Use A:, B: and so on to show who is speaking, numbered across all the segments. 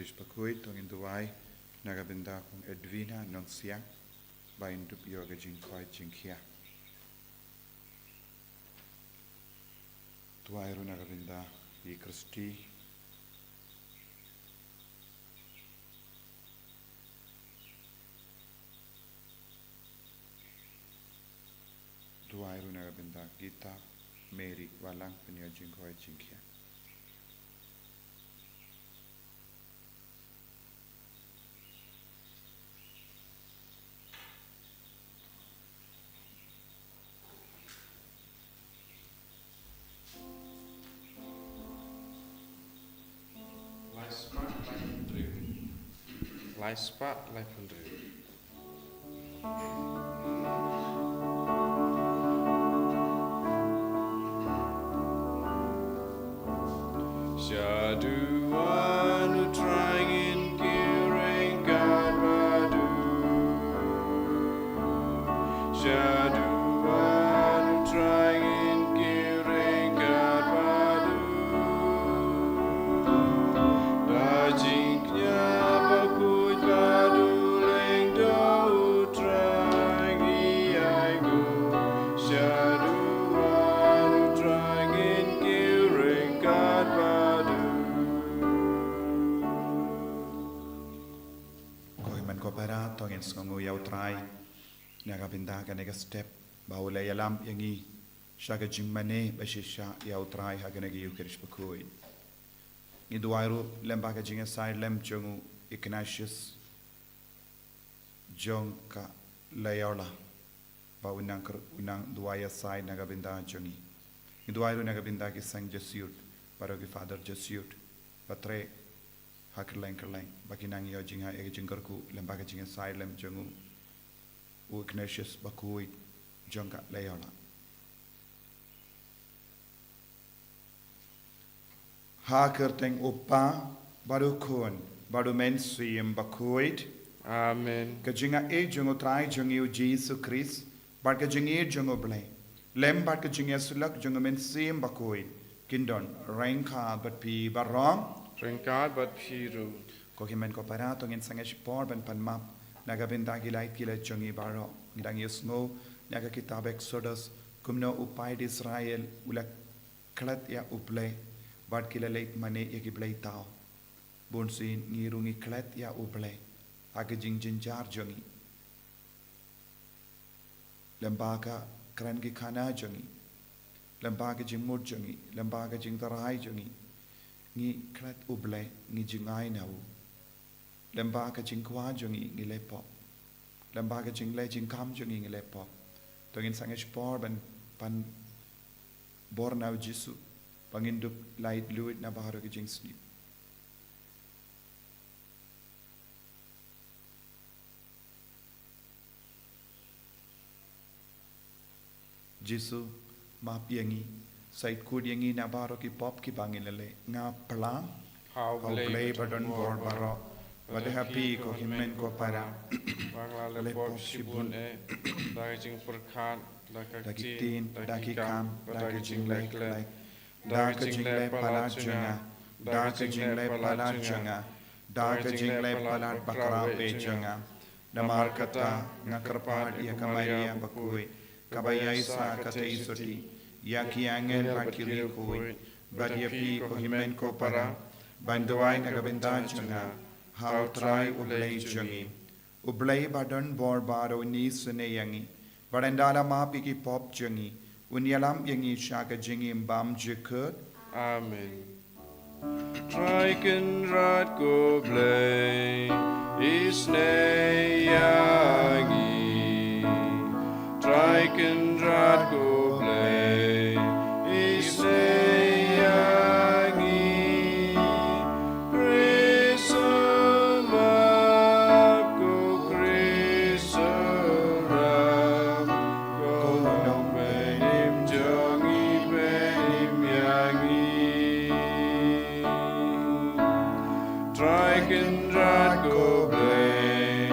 A: Kirish Bakhuid tong induai nagabinda kong Edwina nong siang bain dup yoga jing koi jing kia. Tuairu nagabinda I Kristi Tuairu nagabinda Gita Mary walang penyo jing koi jing kia.
B: Laispa Laifundru. Shaduanu trying in Kiring Gadwadu. Shaduanu trying in Kiring Gadwadu. Dajinknya Bakhuid Badu Leng Dau trying Iaigo. Shaduanu trying in Kiring Gadwadu.
A: Ko para tongin Sngi yau try nagabinda ganega step baula yalam yangi shaga jingmane bashisha yau try haganegi Kirish Bakhuid ni duairu lembaga jinga side lem jongu Ignatius jonka layola ba unang duaya side nagabinda jongi ni duairu nagabinda ki sang Jesuit barogi father Jesuit patre Hakerleng bakinang yo jinga e jingkarku lembaga jinga side lem jongu Ignatius Bakhuid jonga layola Hakerteng upa baru kun baru mensiam Bakhuid
B: Amen.
A: kajinga e jongo trai jongi Jesus Christ bar kajingi jongo blai lem bar kajinga sulak jongo mensiam Bakhuid kindon rengka bat pi barong
B: Ringkad but Piru.
A: Kokimen ko para tongin sangesh por ben panmap nagabinda gilait gila jongi baro ngidang yusngo naga kitab Exodus kumno upay Israel ulak klat ya uple bad kila late mane ya giblay tao bonsin ngirungi klat ya uple aga jinjar jongi lembaga kran ki khana jongi lembaga jingmur jongi lembaga jingtarai jongi ngi klat uble ngi jingai nau lembaga jingkwa jongi ngi lepo lembaga jingle jingkam jongi ngi lepo tongin sangesh por ban pan bor nau jisu pangindup light luit na baharo ki jing sleep jisu map yangi Sait kud yangi na baro ki pop ki bangin lele nga pelang how play badon bor baro wade happy ko himen ko para
B: Bangla le pop shibun e daging furkhan
A: dakitin dakikam daging lek daging le palat junga daging le palat junga daging le palat bakra pe junga namar kata ngakarpad ya kamaria Bakhuid kabaya isa kata isoti Yaki angel bakiri koi, badiapi ko himen ko para, banduay nagabinda junga, how try ublay jungi. Ublay badon bor baro ni suneyangi, barandala mapi ki pop jungi, unyalam yangi shaka jingi mbam jukut.
B: Amen. Triken rat go blay, isneyangi. Triken rat go blay. Triken rat go blay.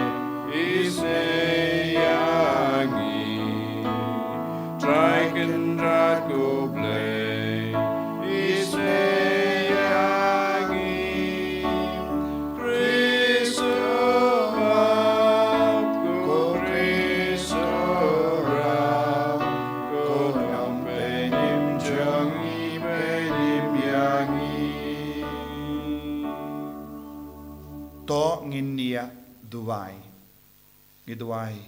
A: duwai ngiduai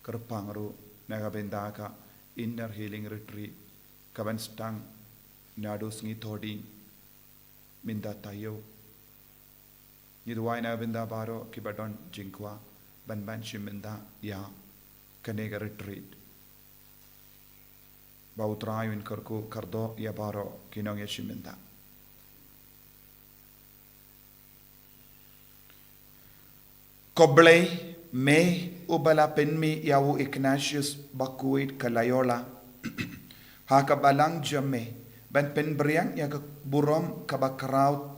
A: kerpangru nagabendaka inner healing retreat kaban stang nadus ngi thodi minda tayo ngiduai nagabenda baro kibadon jingkwa ban shiminda ya kanega retreat bautrayu in karku kardo ya baro kinong ya shiminda Koblay me ubala penmi yawu Ignatius Bakhuid kalayola hakabalang jame ban penbriang ya burom kabakraw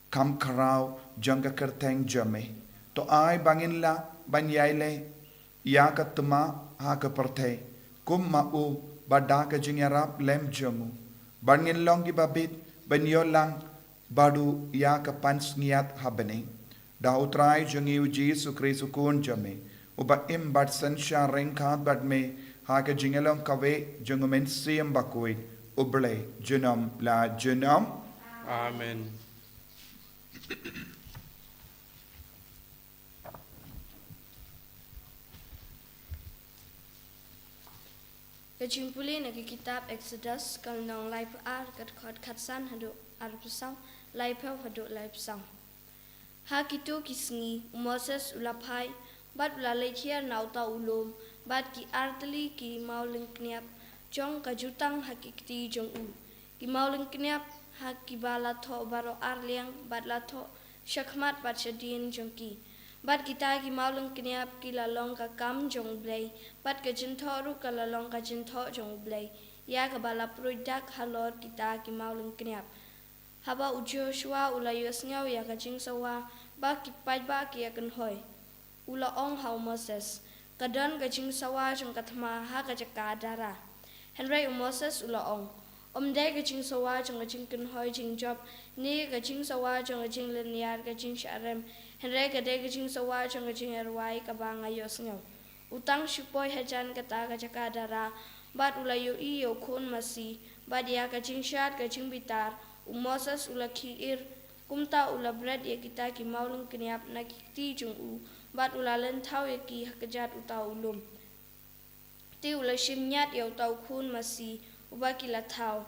A: kam karaw jangga kerteng jame to ay bangin la banyayle ya katuma hakaperte kum mau badaka jingyarap lem jamu bangin long gibabit banyolang badu ya kapans ngiat habene Dautrai jangi uji sukri sukun jame uba im bat sansha rengkat bat me haka jingelong kawe jangumen siyam Bakhuid uble junam la junam
B: Amen.
C: Kejimpuli nagi kitab Exodus kal nong Lait-ïa kat khot khatsan hadu arpsang Lait-ïa hadu Lait-ïa ha kitu kisngi Moses ulapai bat Lait-ïa nauta ulum bat ki artli ki mauling kniap jong kajutang hakikti jong u ki mauling kniap ha ki bala tho baro arliang bat la tho shakmat bat shadin jong ki bat kita ki mauling kniap ki lalong ka kam jong blai bat ka jintho ru ka lalong ka jintho jong blai ya ka bala produk halor kita ki mauling kniap haba Joshua ula yosnyaw ya ka jing sawa ba ki pai ba ki ya kan hoi ula ong hau Moses kadon ka jing sawa jong kathma ha ka jaka dara henry Moses ula ong omde ka jing sawa jong ka jing kan hoi jing job ni ka jing sawa jong ka jing linear ka jing sharem henry ka de ka jing sawa jong ka jing erwai ka ba nga yosnyaw utang shupoy hajan kata ka jaka dara bat ula yo I yo khun masi bat ya ka jing shat ka jing bitar Moses ula kiir kumta ula bread ya kita ki maulung keniap na kiti jung u bat ula lentau ya ki hakajat uta ulum ti ula shimnyat ya uta khun masi uba ki la thau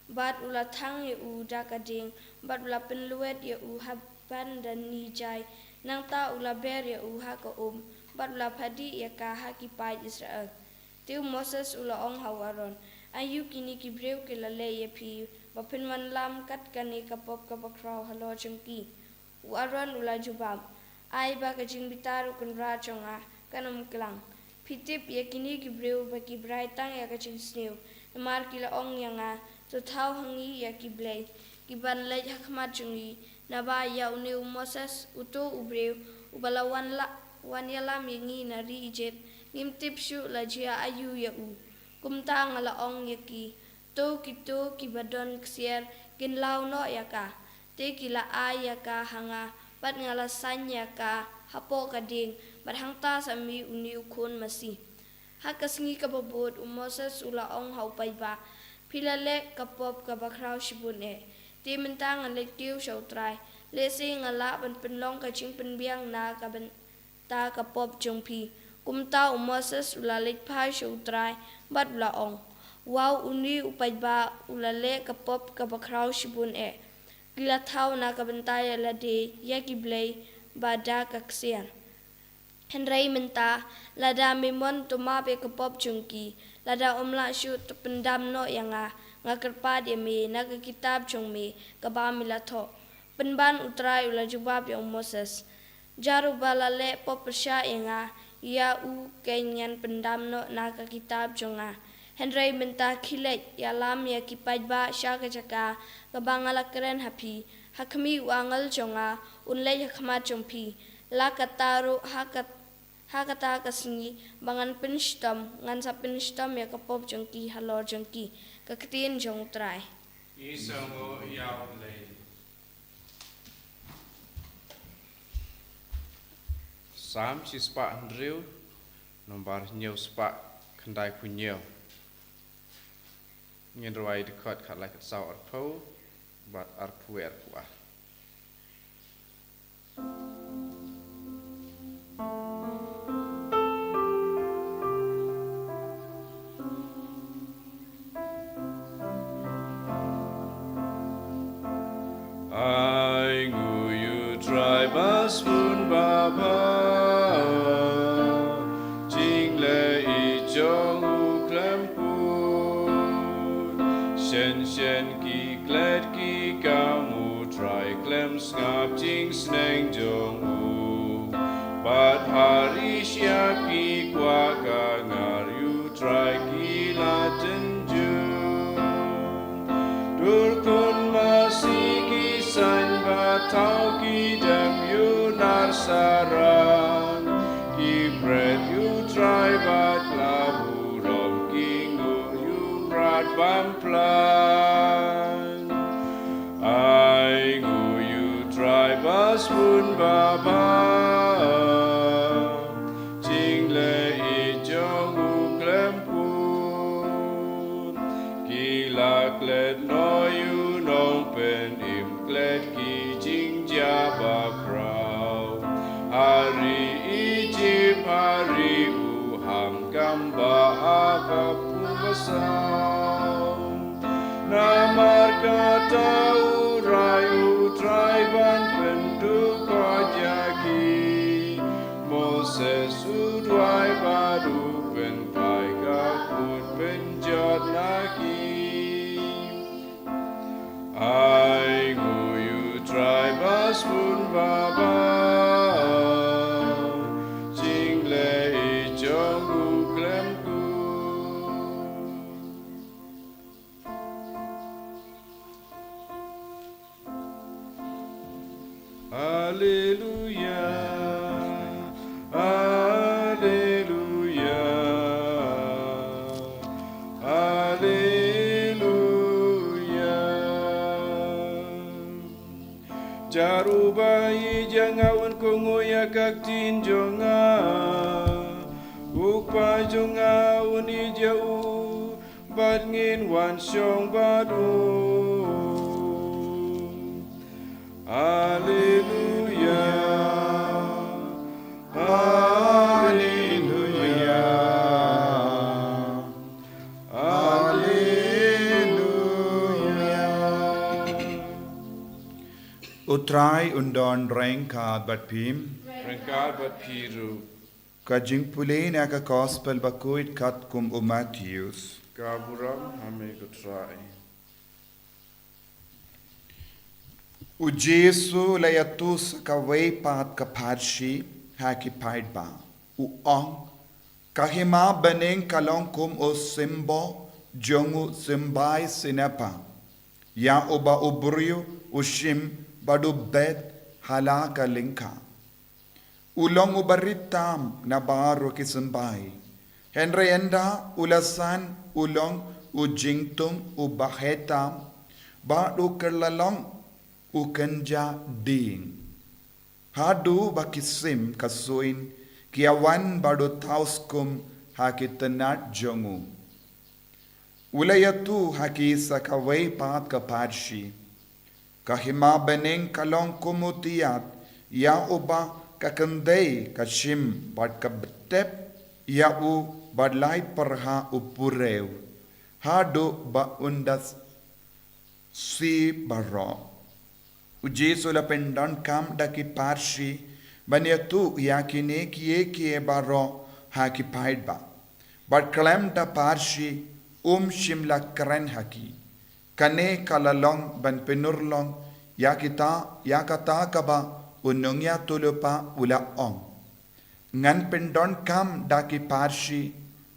C: bat ula thang ya u dakading bat ula penluet ya u haban dan nijai nang ta ula ber ya u ha ka bat ula phadi ya ka ha ki pai Israel ti Moses ula ong hawaron ayu kini ki breu ke la le ya phi bapin man lam kat kani kapop kapakraw halo jengki uaron ula jubam ai ba ka jing bitaru kun ra chonga kanam klang pitip ya kini ki breu ba ki brai tang ya ka jing snew mar ki la ong yanga to thau hangi ya ki blai ki ban le hakmat jungi na ba ya uni Moses uto ubreu ubala wan ya lam yangi na ri Egypt ngim tip shu la jia ayu ya u kumta ngala ong ya ki to ki badon ksier kin lau no ya ka te ki la ai ya ka hanga bat ngala san ya ka hapo ka ding bat hangta sami uni ukun masi hakasngi ka babot Moses ula ong hau pai ba pilale ka pop ka bakraw shibun e te mentang ngale tiu shau trai le se ngala ban penlong ka ching penbiang na ka ban ta ka pop jong pi kumta Moses ula lek phai shau trai bat ula ong wow uni upai ba ulale ka pop ka bakraw shibun e kila thau na ka bantaya la de ya ki blai ba da ka ksian henry menta lada memon to ma be ka pop jungki lada omla shu to pendam no yanga nga kerpa de me na ka kitab jong me ka ba mila tho penban utrai ula jubab ya Moses jaru balale pop sha yanga ya u kenyan pendam no na ka kitab jonga Henry menta khilek ya lam ya kipai ba sha ka jaka ka bangala kren hapi hakmi wangal jonga unle hakma jompi la kataru hakata kasngi bangan pinstam ngan sa pinstam ya ka pop jongki halor jongki ka ktin jong trai
B: Isango yaw le Sam si spa andriu nombar nhiều spa khandai punyo ngin roi de khot khat lai kat sau arpo bat arpu arpu shen ki glad ki kamu try klem ngap jing sneng jong u but hari ki kwa ka ngar you try ki la tenju dur kun masih ki san ba tau ki dam you nar saran ki bread you try but labu rom ki ngu you brat bam plan I ngu you try bas pun baba jing le I jong u klem pun ki la klet no you nong pen im klet ki jing ja ba krau hari Egypt hari u ham gamba apa pumasau namar kata urayu traiban pendu kajaki Moses udwai badu pen pai kaput penjot naki I ngu you tribas pun baba jing le I jong u klem ku Hallelujah, Hallelujah, Hallelujah. Jarubai jangawan kongoya kaktin jonga, ukpa jonga uni jau, badngin wan syong badu. Hallelujah, Hallelujah, Hallelujah.
A: Utrai undon rengkad bat pim.
B: Rengkad bat piru.
A: Kajing pulin aga gospel Bakhuid kat kum Matthews.
B: Kaburam hame utrai.
A: O Jesu layatus kaway pat kaparshi haki paidba. O ong kahima beneng kalong kum o simbo jongu simbay sinapa. Ya oba ubryo ushim badu bet halaka linka. Ulong ubaritam na baro kisimbay. Henry enda ulasan ulong ujingtum ubahetam ba ukerlalong ukanja ding. Hadu bakisim kasuin kiawan badu tauskum hakitanat jongu. Ulayatu hakisa kaway pat kaparshi. Kahima beneng kalong kumutiyat ya uba kakanday kashim bad kabtep ya u badlay parha upurew. Hadu ba undas si baro. Jesu la pendon kam daki parshi baniatu yakine kiye baro haki paidba. But klem da parshi shimla kren haki. Kane kalalong ban penurlong yakata kaba unungya tulupa ula ong. Ngan pendon kam daki parshi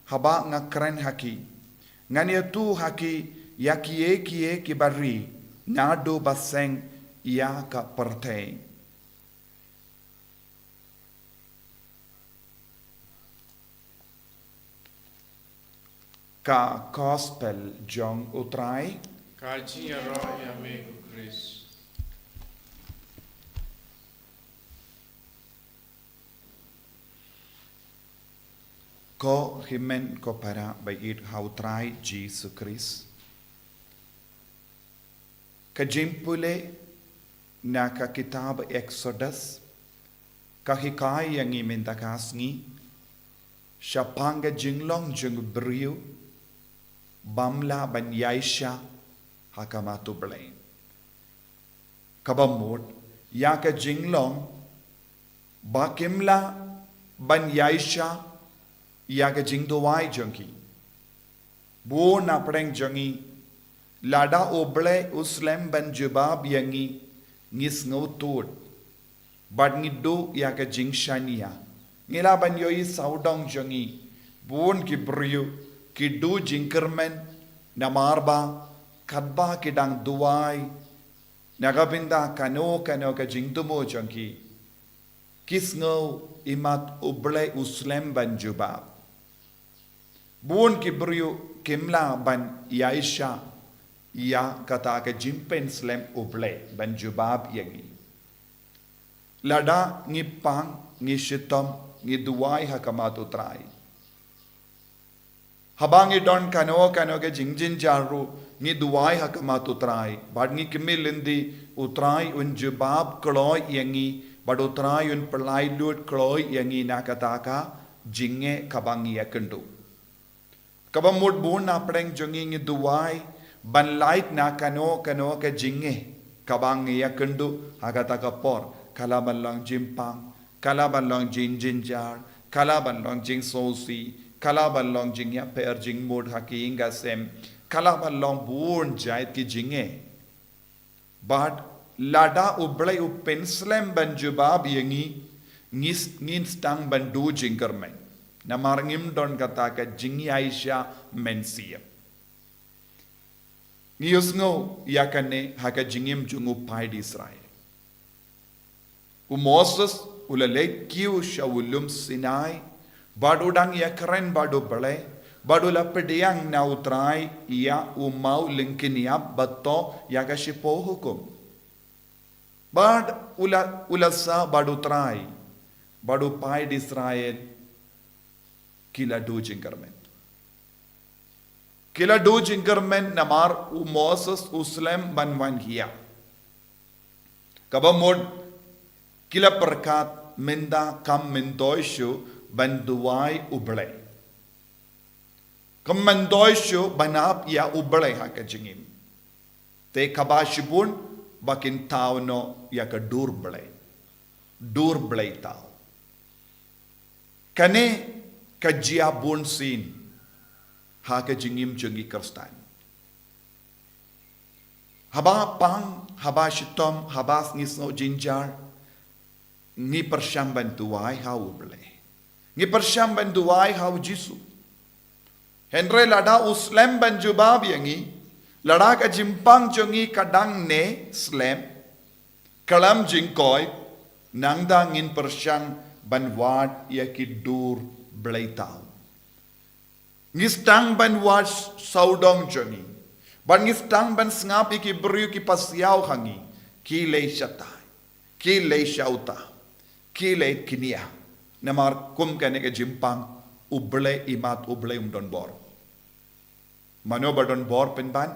A: haba nga kren haki. Ngan yatu haki yakiye kibari nado baseng ia ka pertei. Ka gospel jong utrai.
B: Kaji roh ya me Chris.
A: Ko himen ko para bayit hautrai Jesus Christ. Kajimpule naka kitab Exodus kahikay yang imendakasngi syapanga jinglong jeng beriu bamla ban yaisha hakamatu blain kabamut yaka jinglong bakimla ban yaisha yaka jingdowai jengki bu na preng jengi lada oble uslem ban jubab yangi ngis ngotut bad ngidu ya ka jingshania ngila ban yoi saudong jongi bun ki briyu ki du jingkermen namarba kadba kidang duwai nagabinda kano ka jingtumo jongi kisngo imat oble uslem ban jubab bun ki briyu kimla ban yaisha ya kata ke jimpen slem oble ban jubab yangi lada ngi pang ngi shitom ngi duwai hakamat utrai habangi don kano ke jingjin jaru ngi duwai hakamat utrai bad ngi kimilindi utrai un jubab kloy yangi bad utrai un pelai lut kloy yangi nakataka jinge kabangi yakendu kabamut bun na preng jongi ngi duwai ban light na kano ke jinge kabangi yakendu hagataka por kalaban long jimpang kalaban long jinjar kalaban long jing sosi kalaban long jing ya per jing mod haki inga sem kalaban long bun jait ki jinge but lada ublai u penslem ban jubab yangi ngin stang ban du jingermen namarngim don kata ka jingi aisha mensia ngiyusngo yakane haka jingim jungu paid Israel Moses ulalek kiu shawulum Sinai badudang yakren badu bale badula pediang na utrai ya umau linkinia bato yagashipo hukum bad ulasa badutrai badu paid Israel kila do jingermen namar Moses uslem banwan hiya kabamod kila perkat menda kam mendoishu banduai uble kam mendoishu banap ya uble haka jingim te kabashibun bakin tau no ya ka dur ble tau kane kajia bun sin haka jingim jungi kerstan haba pang haba shitom habas ngisno jinjar ni persyamban tuai hau bele ni persyamban tuai hau jisu henre lada uslem ban jubab yangi lada ka jimpang jongi kadang ne slem kalam jingkoi nangda ngin persyang ban wad yakidur bleitau ngistang ban wad saudong jongi ban ngistang ban ngap iki beriu ki pasiau hangi ki lei shatai ki lei shauta kile kinia namar kum kane ke jimpang uble imat uble don bor mano badon bor penban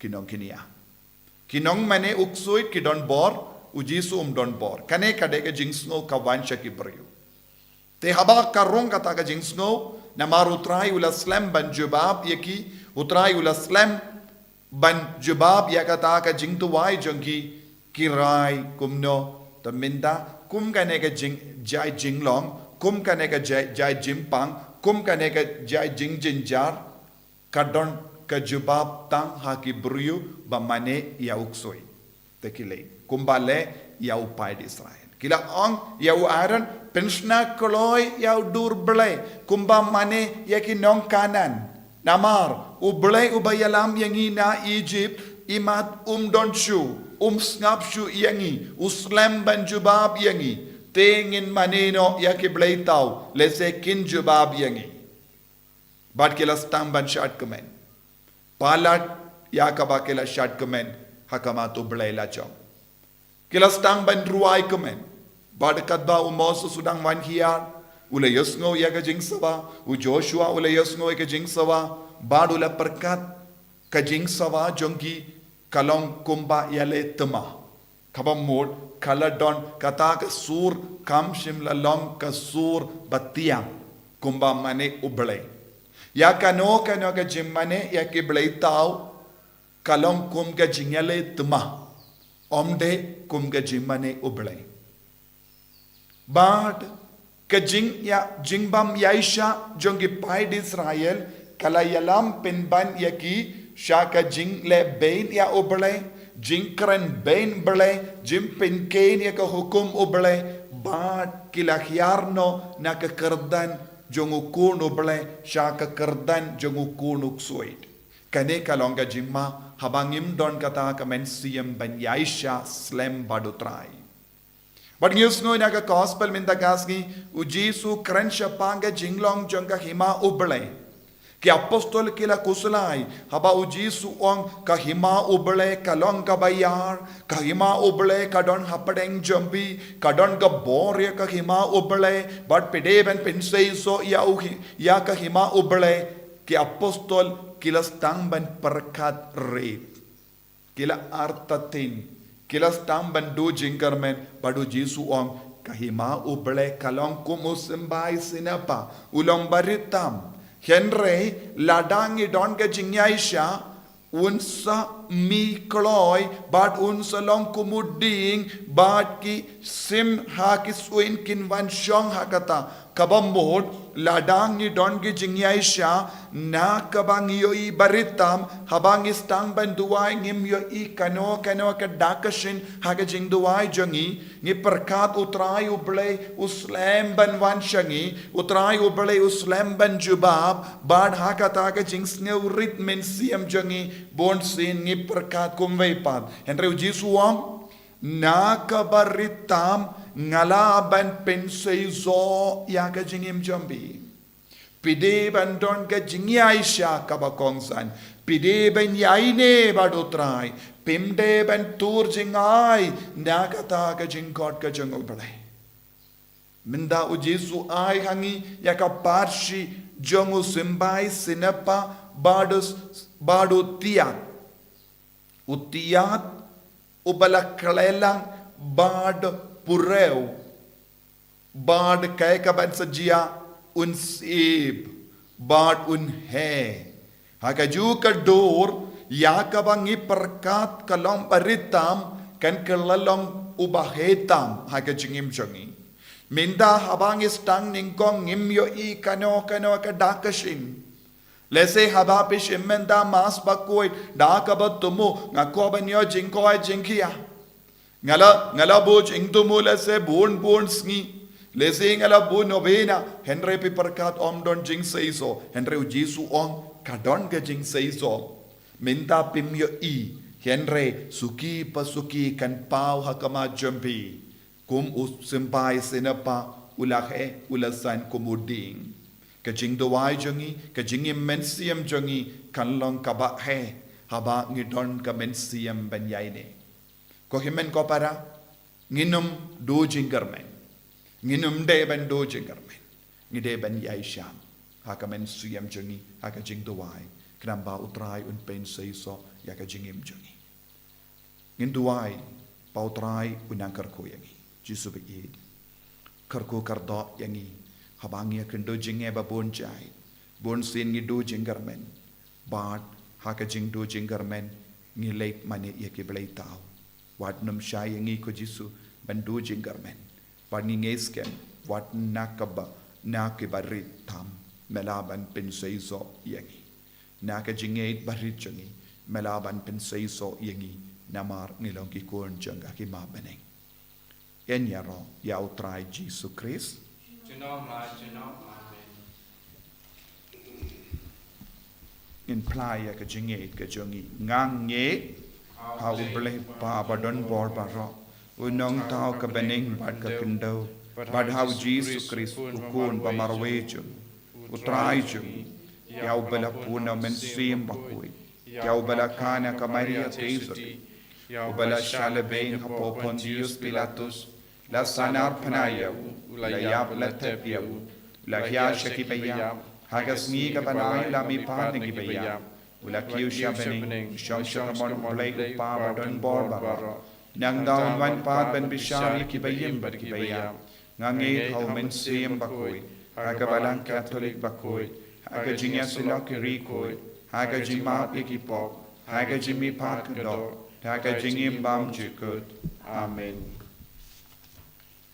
A: kinong kinia kinong mane uksui kidon bor ujisu don bor kane kade ke jingsno kawansha ki briu te haba karong kata ke jingsno namar utrai ulaslam ban jubab yaki utrai ulaslam ban jubab yakata ka jingtu wai jongi kirai kumno taminda kum kane ka jai jinglong kum kane ka jai jimpang kum kane ka jai jinjar kadon ka jubab tang haki briu bamane ya uksoi tekile kumbale ya upai di Israel kila ong ya uaran penshna koloi ya dur ble kumba mane ya ki nong kanan namar uble ubayalam yangi na Egypt imat donshu snapshu yangi uslem ban jubab yangi tengin maneno yaki bleitau lese kin jubab yangi bad kila stam ban shat kemen palat yakaba kila shat kemen hakamatu bleila chom kila stang ban ruai kemen bad kadba Moses sudang wan hiar ula yosngo yaga jingsawa Joshua ula yosngo yaga jingsawa bad ula perkat ka jingsawa jongi kalong kumba yale tema kabam mod kaladon kata ka sur kam shimla long ka sur batiang kumba mane uble ya kano ka jimmane ya ki bleitau kalong kum ka jingale tema omde kum ka jimmane uble but ka jingbam yaisha jongi paid Israel kala yalam penban yaki shaka jing le bain ya obele jing kren bain bele jim pin kain ya ka hukum obele bad kilahyarno na ka kerdan jongukun obele shaka kerdan jongukun uksuit kane kalonga jimma habangim don kata ka mensiem ban yaisha slem badutrai. But news no naga gospel minta kasgi ujisu krensha panga jinglong jongka hima ubele. Ki apostol kila kusulai haba ujisu ong ka hima ubele kalong ka bayar ka hima ubele kadon hapadeng jambi kadon ka borya ka hima ubele but pedeven pensei so ya ka hima ubele ki apostol kila stang ban perkat rate kila artatin kila stamban do jingkarmen padu Jesu om kahima ubele kalong kumusimbai sinapa ulong baritam henry ladangi don ke jingyaisha unsa mi kloy but unsa long kumuding but ki sim ha ki swin kin van shong hakata kabambod ladang ni don ki jingyaisha na kabang yo I baritam habang istang banduay ngim yo I kano ka dakashin haga jingduay jangi ni perkat utray ublay uslam ban van shangi utray ublay uslam ban jubab bad hakata ka jing sneurit men siam jangi bon sin ni perkat kumway pad henry Jesuam na kabaritam ngalaban pensay zo ya ka jingim jambi pide ban don ka jingyai sha kabakongsan pide ban yaine badutrai pimde ban tur jingai na kata ka jingkot ka jangol balai minda u Jesu ai hangi ya ka parshi jongu simbai sinapa badu tiat utiat ubala kalelang bad pureu bad kay kaban sajia unsib bad unha hakaju ka dor ya kabangi perkat kalom paritam kan kelalong ubahetam hakajingim jangi minda habang istang Nyngkong ngimyo I kano ka dakashin lese habapish imenda mas Bakhuid dakabat tumu ngakobanyo jingkoy jingkia ngala buj ingtumu lese bun Sngi lese ngala bun novena henry piperkat om don jing seiso henry Jesu ong kadon ga jing seiso minta pimyo I henry suki pasuki kan pau hakama jambi kum usimpai sinapa ulahe ulasan kumuding kajing dawai jangi kajing mensiam jangi kanlong kaba he haba ngidon ka mensiam banyaine ko himen ko para nginum do jingarmen nginum de ban do jingarmen ngide ban yaisham haka mensiam jangi haka jing dawai knamba utrai un pensei so ya ka jingim jangi nginduai pautrai unangkar ko yangi Jesu be karko kardo yangi habangi kendo jinge ba bon jai bon sin ngi do jingarmen but haka jing do jingarmen ngi late mane ye ke blai tau wat nam shai ngi ko Jesu ban do jingarmen but ngi ngesken wat nakaba nak barit tam melaban pensei so yangi naka jinge barit jangi melaban pensei so yangi namar ngilong ki kon janga ki mabaneng en yaro ya utrai Jesu Christ in playa ka jinge ka jongi ngang nge how ble pa badon bor baro unong tao ka beneng bad ka kindo bad how Jesus Christ ukun pa marwejo utrai jongi ya ubala puna men sim Bakhuid ya ubala kana ka Maria Tezoti ya ubala shalabein hapo Pontius Pilatus la sanar panaya la yab la tepia la hiasha ki bayam hagas ni ka banay la mi pan ni bayam ula kiu sha bening shong shong mon blay pa badon bor baro nang daun wan pa ben bishar ki bayim bad ki bayam ngangi how men sim Bakhuid haga balang Catholic Bakhuid haga jingya sila ki rikoid haga jima ki pop haga jimi pat do haga jingim bam jikut amen.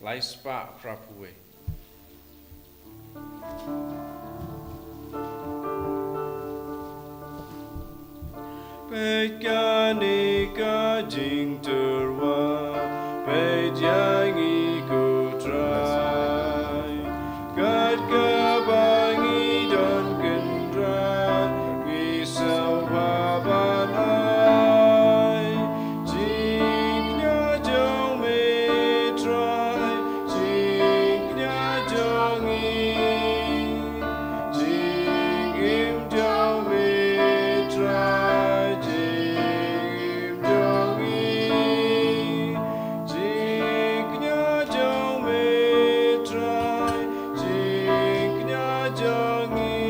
B: Laispa Prapue. Pekanika jing turwa, pejangi kutrai. Kat kabangi don kendra, gisau babanai. Jingnya jong metrai, jingnya jongi. Jing im jong metrai, jing im jongi. Jingnya jong metrai, jingnya jongi.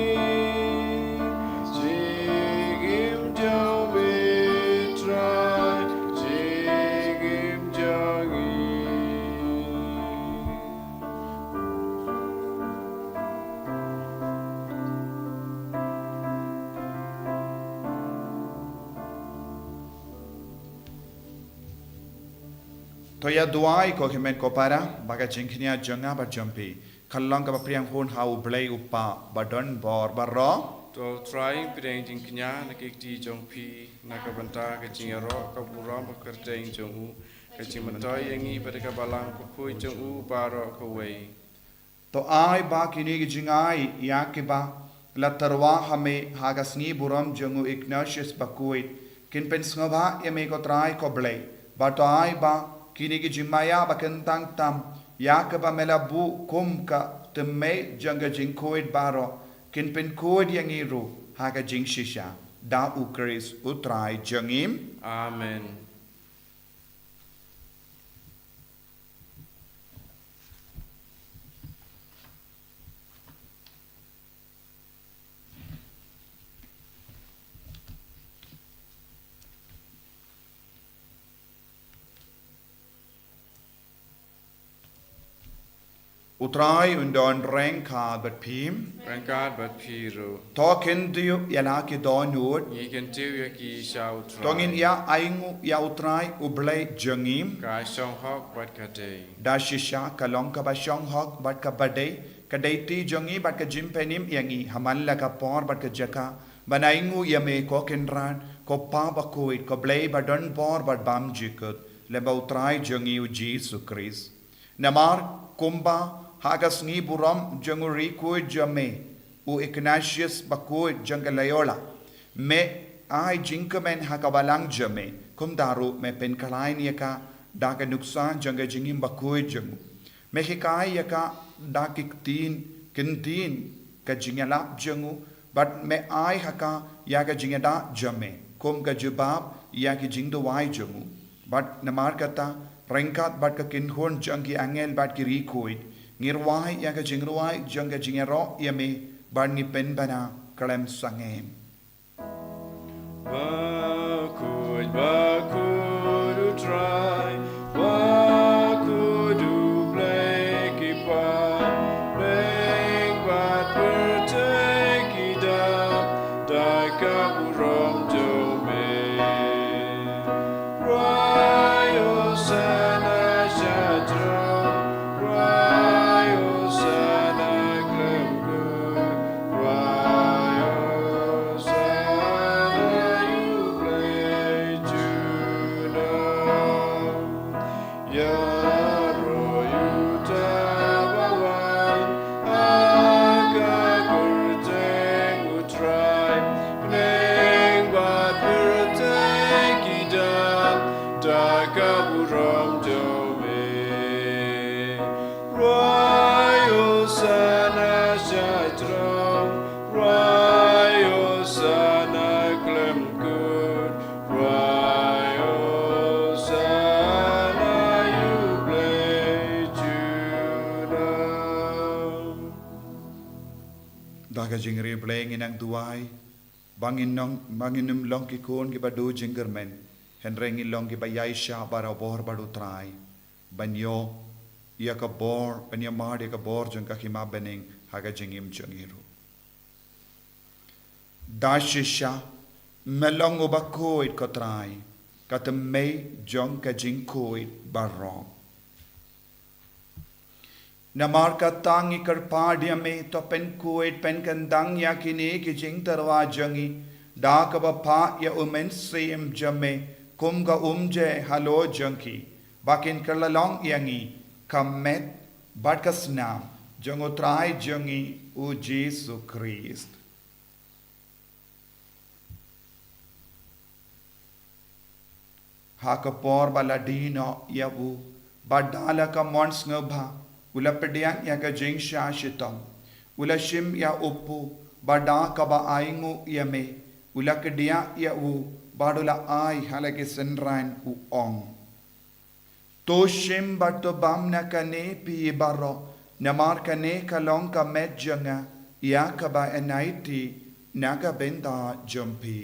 B: Jing im jong metrai, jing im jongi.
A: Toya duai ko kimen ko para baga jingknya jonga ba jumpi. Kallang ka priang hon hau blay upa badon bor barro.
B: To trying pideng jing knya na kikti jong pi na kabanta ka jing ro ka buram ka kerteng jong u ka jing mantoy yangi pada ka balang Bakhuid jong u baro ka wei.
A: To ai ba kini jingai ya ke ba la tarwa hame haga Sngi buram jongu Ignatius Bakhuid kin pen sngoba ya me ko trai ko blay. Ba to ai ba kini jimaya ba kentang tam ya ke ba melabu kum ka temme janga jingkoid baro kin pen koid yang iru haga jing shisha da ukris utrai jangim.
B: Amen.
A: Utrai undon reng ka bat pim
B: Rangkat bat piru.
A: to ken diu yala ki don ud
B: Ngi kan tiu ya ki shao try.
A: tongin ya aingu ya utrai ublay jangim
B: Ka shong hok bat ka day.
A: da shisha kalong ka ba shong hok bat ka badai ka daiti jangi bat ka jimpenim yangi hamalla ka por bat ka jaka banaingu yame ko kenran ko pa Bakhuid ko blay badon por bat bam jikut le ba utrai jangi u Jesus Christ namar kumba haga Sngi buram janguri ko jame u Ignatius Bakhuid jangalayola me ai jinkamen hakabalang jame kum daru me pen kalain yaka daga nuksan janga jingim Bakhuid jangu me hikai yaka dakik tin kintin ka jingalap jangu but me ai haka yaga jingada jame kum ka jubab yaki jingdo wai jangu but namar kata rengkat bat ka kinhon jangi angel bat ki rikoid ngirwai yaga jingruai janga jingero yame bat ni pen bana kalem sangem.
B: Bakhuid, Bakhuid u try, Bakhuid u play kipa, play bat berteki da kaburam jome. Rayo sana shadro, rayo sana klemku, rayo sana you play Judah. Yaro you tabawan, akakurteng utrai, neng bat berteki da kaburam jome. Rayo sana shadro, rayo sana klemkud, rayo sana you play Judah.
A: Daga jingri playing inang duai banginum long ki kon ki badu jingermen henrengi long ki bayaisha bara bor badu trai banyo ya ka bor banya mar ya ka bor jang ka khima bening haga jingim jangiru dashisha melong Bakhuid ko trai katamay jong ka jingkoid barong namar ka tangi karpadia me to pen kuit pen kandang yakini ki jing tarwa jangi da ka ba pa ya umen sim jame kum ga umje halo jangki bakin kerlalong yangi kamet barkasnam jangotrai jangi u Jesus Christ. Hakapor baladino yabu badala ka mons ngaba ula pediang ya ka jing shashitam ula shim ya upu bada ka ba aingu yame ula kedia ya u badula ai halake senran u ong to shim bato bamna kane pi baro namar kane kalong ka medjanga ya ka ba enaiti naga benda jumpi.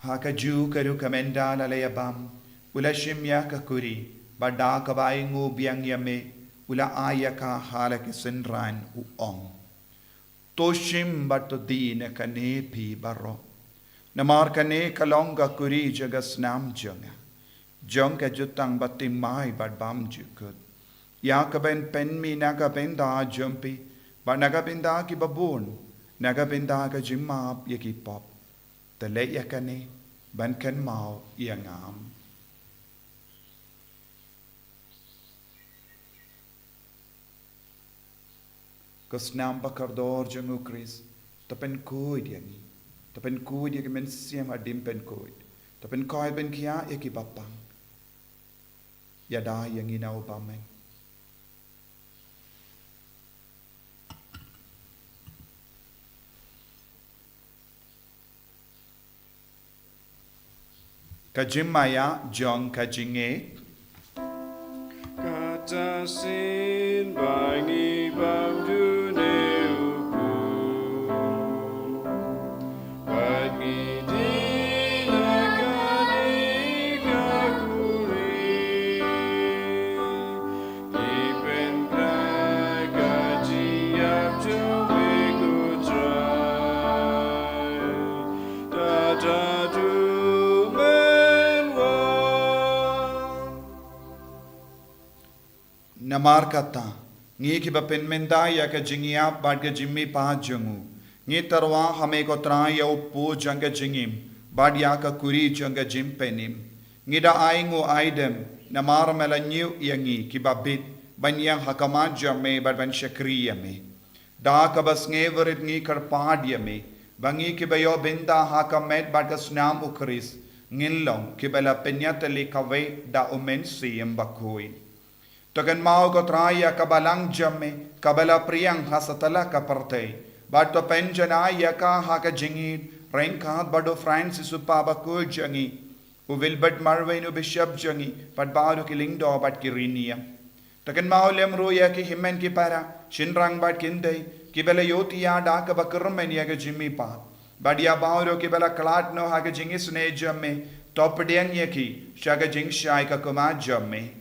A: Haka ju karu kamenda lalayabam ula shimya ka kuri bada kabaingu biang yame ula ayaka halaki sinran uong to shim bato dina kane pi baro namar kane kalonga kuri jagas nam janga janga jutang batim mai bad bam jukut yakaben penmi nagabenda jumpi ba nagabenda ki babun nagabenda ka jimap yaki pop the Lait-ïa kane ban kan mau iangam. Kasnam bakardor jangu Chris tapen koid yangi tapen koid yaki men siam adim pen koid tapen koid ben kia yaki bapang yada yangi na ubameng. Kajimaya John Kajinge
B: Kata sin bangi bam du ne upu Bagi di nakani kakuri Ipen gaji ap jumbi kutrai Tata tu
A: Namar kata ngi ki bapen mendaya ka jingia bad ka jimmi pa jangu ngi tarwa hame ko trai ya upu janga jingim bad ya ka kuri janga jim penim ngi da aingu aidem namar melanyu yangi ki babit banyang hakama jamme bad ban shakriya me da ka bas nge verit ngi karpad yame bangi ki bayo binda hakamet bad ka snam ukris ngilong ki bala penyatali kawe da umen siyem Bakhuid. Token mau ko traya kabalang jamme kabala priyang hasatala ka partay bato penjana ya ka haka jingid renkat bado Francis upaba ko jangi u wilbert marwenu bishop jangi pat baru kilingdo bat kirinia token mau lemru ya ki himen ki para shinrang bat kindai kibela yotiya da ka bakurmen ya ga jimmi pa badia bauro kibela klat no haka jingis ne jamme topdiang ya ki shaga jing shai ka kuma jamme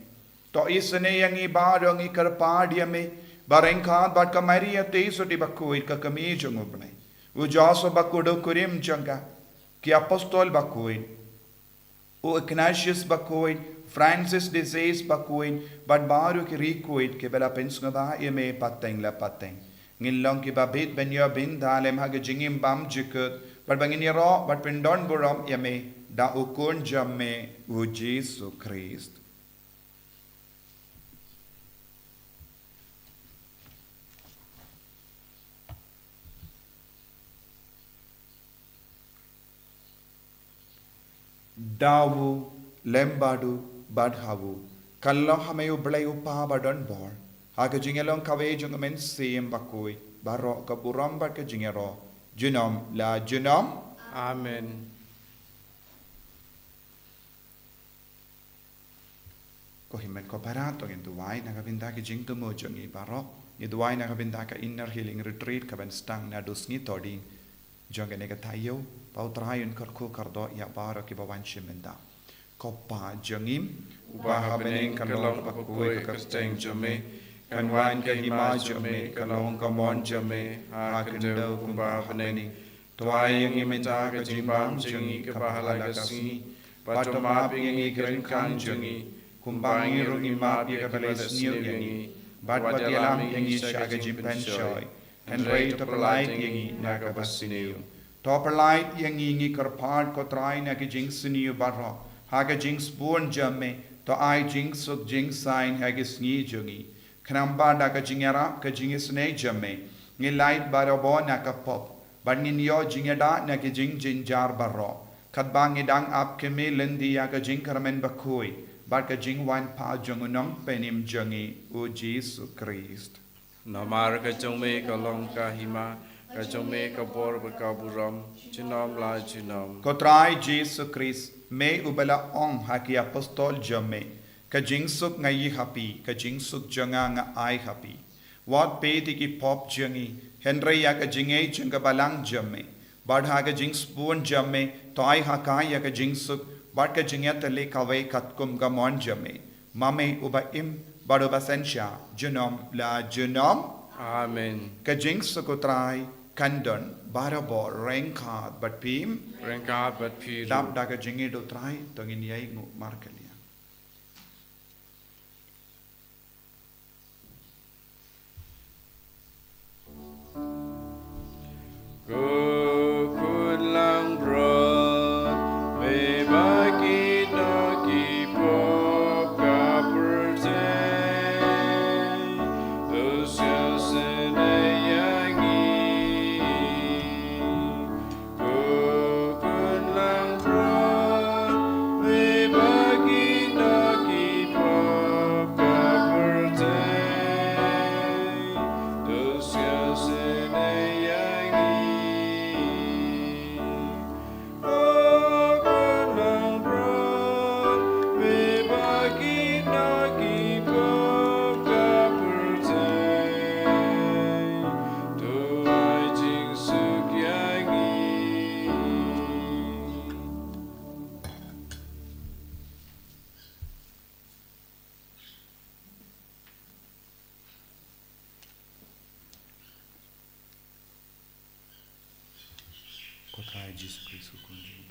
A: to isne yangi barong ikarpad yame barengkhat bat kamaria teiso di Bakhuid ka kami jungubne u jaso bakudo kurim janga ki apostol Bakhuid u Ignatius Bakhuid Francis de Sales Bakhuid bat baru ki Rikuid ke bela pensngaba yame pateng la pateng ngilong ki babit benyo bin dalem hage jingim bam jikut bat bangin ro bat pindon buram yame da ukun jamme u Jesus Christ. Dawu lembadu badhawu kallo hameyu blayu pa badon bor haka jingelong kawe jungamen siem Bakhuid baro ka buram bad ka jingero junom la junom
B: Amen.
A: ko himen ko parato ngin duwai nagabinda ki jing tumo jungi baro ni duwai nagabinda ka inner healing retreat ka ben stang na dusngi todi jongene ka tayo pautrayun karku kardo ya baro ki bawan shimenda kopa jongim
B: Ubaha bening kalong Bakhuid ka steng jame kanwan ka hima jame kalong ka mon jame ha kendo kumba bening
A: Tuai yang imenta ka jimbam jengi ka pahala ka sini. Batoma pingi keren kan jengi. Kumbangi rung imap ya ka bales niu yangi. Batwat yalam yangi sya ka jimpen shoy. Henry to perlait yangi na ka basiniu. To perlait yangi ngi karpart ko trai na ka jing siniu barro. Ha ka jing spoon jamme. To ai jing suk jing sign ha ka sngi jengi. Knamba da ka jingera ka jing snei jamme. Ngi light barabo na ka pop. Banin yo jingeda na ki jing jinjar barro. Kat bang idang ap ke me lendi ya ka jing karmen bakhuid. Bat ka jing wan pa jungunong penim jungi u Jesu Christ.
B: Namar ka chome ka long ka hima, ka chome ka bor ba ka buram, chinom la chinom.
A: Kotrai Jesu Christ me ubala ong haki apostol jame. Ka jing suk ngayi happy, ka jing suk junga nga ai happy. Wat pe di ki pop jungi. Henry ya ka jingay jing ka balang jamme. Bad ha ka jing spoon jamme. Toy ha ka ya ka jing suk. Bad ka jingya tali kaway katkum ka mon jamme. Mame uba im. Bad uba sensya. Junom la junom.
B: Amen.
A: Ka jing suk utray. Kandon. Barabo. Rengkat. Bad pim.
B: Rengkat bat piru.
A: Dap da ka jingay do tray. Tongin yay ngu markali.
B: Kukun lang broad, may bakit nakipop ka pertay, dosya sinayangi. Kukun lang broad, may bakit nakipop ka pertay, dosya sinayangi.
A: Kotrai Jesu Christ kunji.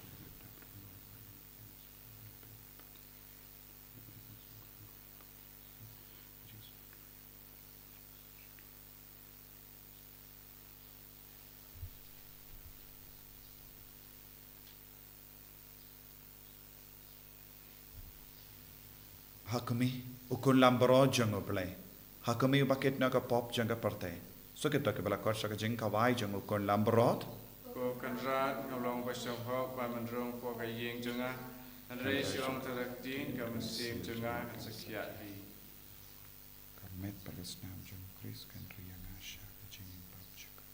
A: Hakumi ukun lambro jango play. Hakumi bakit na ka pop janga parte. So kita ke bala korsa ka jing kawai jango ukun lambrot.
B: Ko kanrat ngolong pasong hok ba mandrong po ka yeng junga. Andre siong taraktin ka masim junga ka sakyat di.
A: Karmet palas nam jang Chris kan riyang asya ka jing pop janga.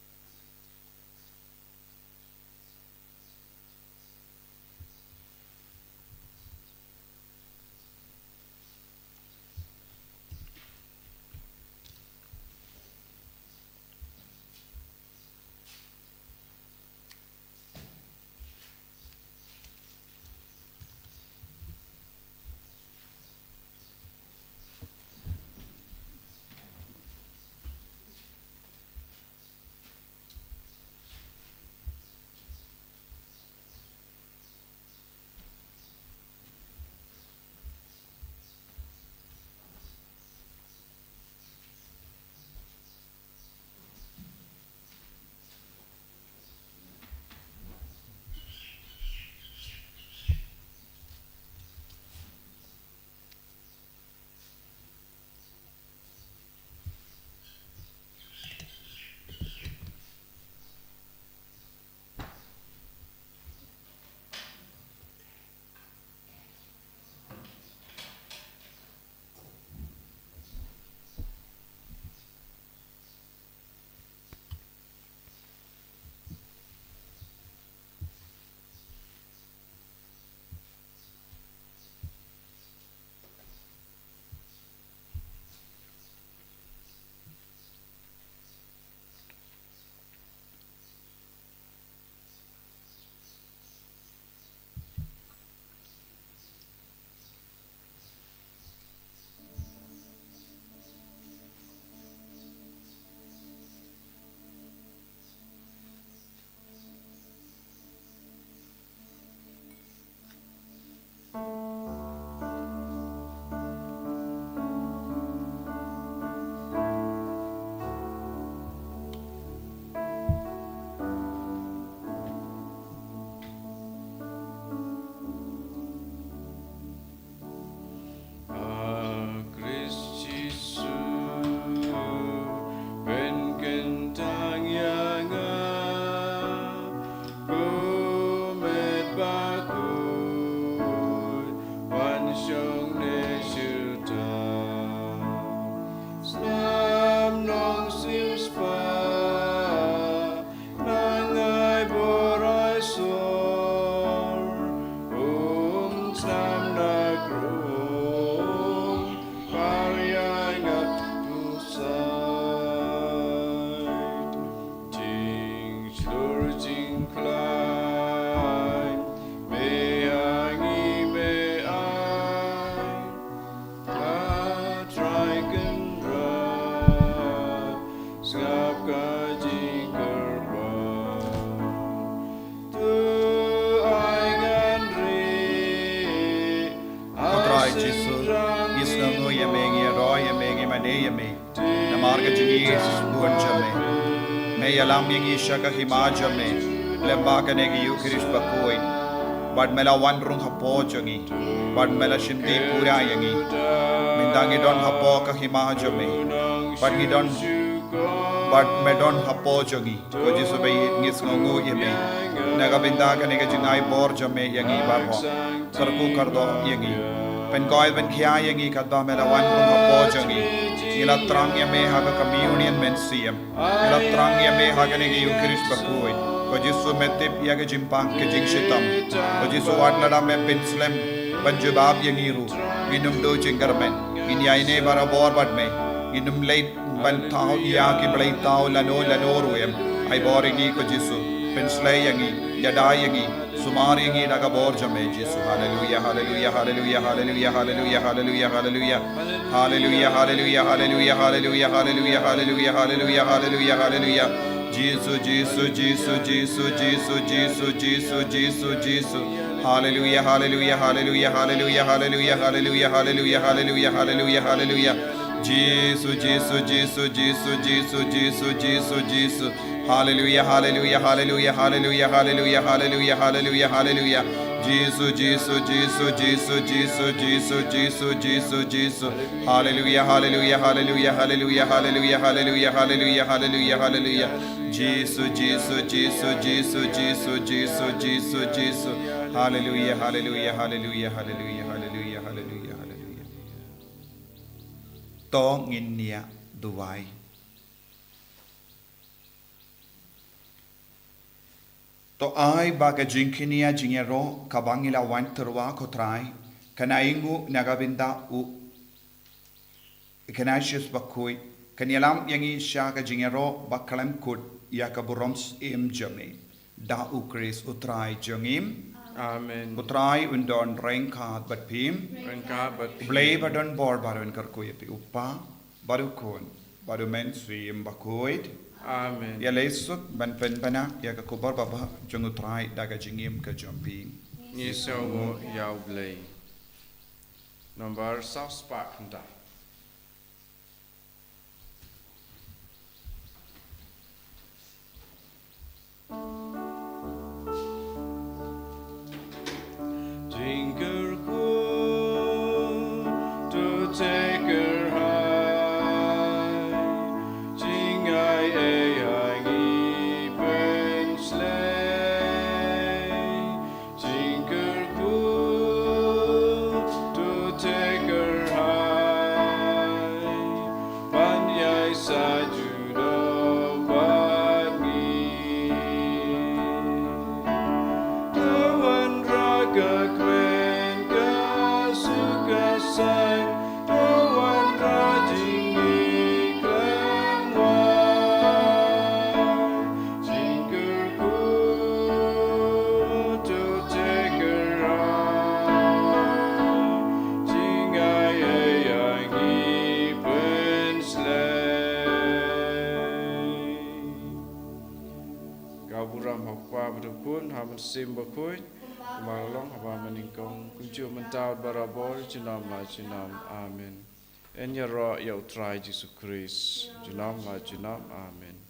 B: Lurching climb, may I, a dragon run, scap gajing kerban, tu I can read.
A: Kotrai Jisu, Isngo Yemengi, Roy Yemengi, Manayame, Namarga Jigis, Bunjame, May Alam Yangi Shaka Himajame, Lembakanegi Ukrish Bakhuid, but Mela Wandrung Hapo Jangi, but Mela Shindi Pura Yangi, Mindangi Don Hapo Kahimajame, but he don't, but Medon Hapo Jangi, Kojisube Nisngo Yeme, Nagabindaga Negajinai Borjame Yangi Barho, Karku Kardo Yangi. Penkoi ben kia yangi kadda mela wan rung hapo jangi ila trang ya me haga communion men siem ila trang ya me haga negi Ukrish Bakhuid ko jisu metip ya ga jimpang ke jing shitam ko jisu wadlada me pinslem banjubab yangi ru inum do jingarmen in yaine barabor badme inum leit ban tau ya ki blai tau lano ruem ai boringi ko jisu pinslay yangi yada yangi Sumari ngi daga borja me Jesu hallelujah hallelujah hallelujah hallelujah hallelujah hallelujah hallelujah hallelujah hallelujah hallelujah hallelujah hallelujah hallelujah hallelujah hallelujah hallelujah Jesus Jesus Jesus Jesus Jesus Jesus Jesus Jesus Jesus hallelujah hallelujah hallelujah hallelujah hallelujah hallelujah hallelujah hallelujah hallelujah hallelujah Jesus Jesus Jesus Jesus Jesus Jesus Jesus Jesus Hallelujah, hallelujah, hallelujah, hallelujah, hallelujah, hallelujah, hallelujah, hallelujah. Jesus, Jesus, Jesus, Jesus, Jesus, Jesus, Jesus, Jesus, Jesus. Hallelujah, hallelujah, hallelujah, hallelujah, hallelujah, hallelujah, hallelujah, hallelujah, hallelujah. Jesus, Jesus, Jesus, Jesus, Jesus, Jesus, Jesus, Jesus. Hallelujah, hallelujah, hallelujah, hallelujah, hallelujah, hallelujah, hallelujah. Tong inya duwai. To ai baga jinkinia jingero kabangila wanterwa kotrai kanaingu nagabinda u kanashis bakui kanyalam yangi shaka jingero bakalam kut yakaburams jame da ukris utrai jangim
B: Amen.
A: utrai undon rengkat bat pim blay badon bor barun karkuyepi upa barukon barumen swim Bakhuid
B: Amen.
A: Ya lesuk ban penbana ya kakubar baba jungutrai daga jingim ke jampi.
B: Ni mo yau blay. Number South Spark nda. Jingle cool to take her high. Jing I Sim Bakhuid, Mawkhlam haba Nyngkong, kunju mentau barabor jinam la jinam, amen. En ya ro ya utrai Jesus Christ, jinam la jinam, amen.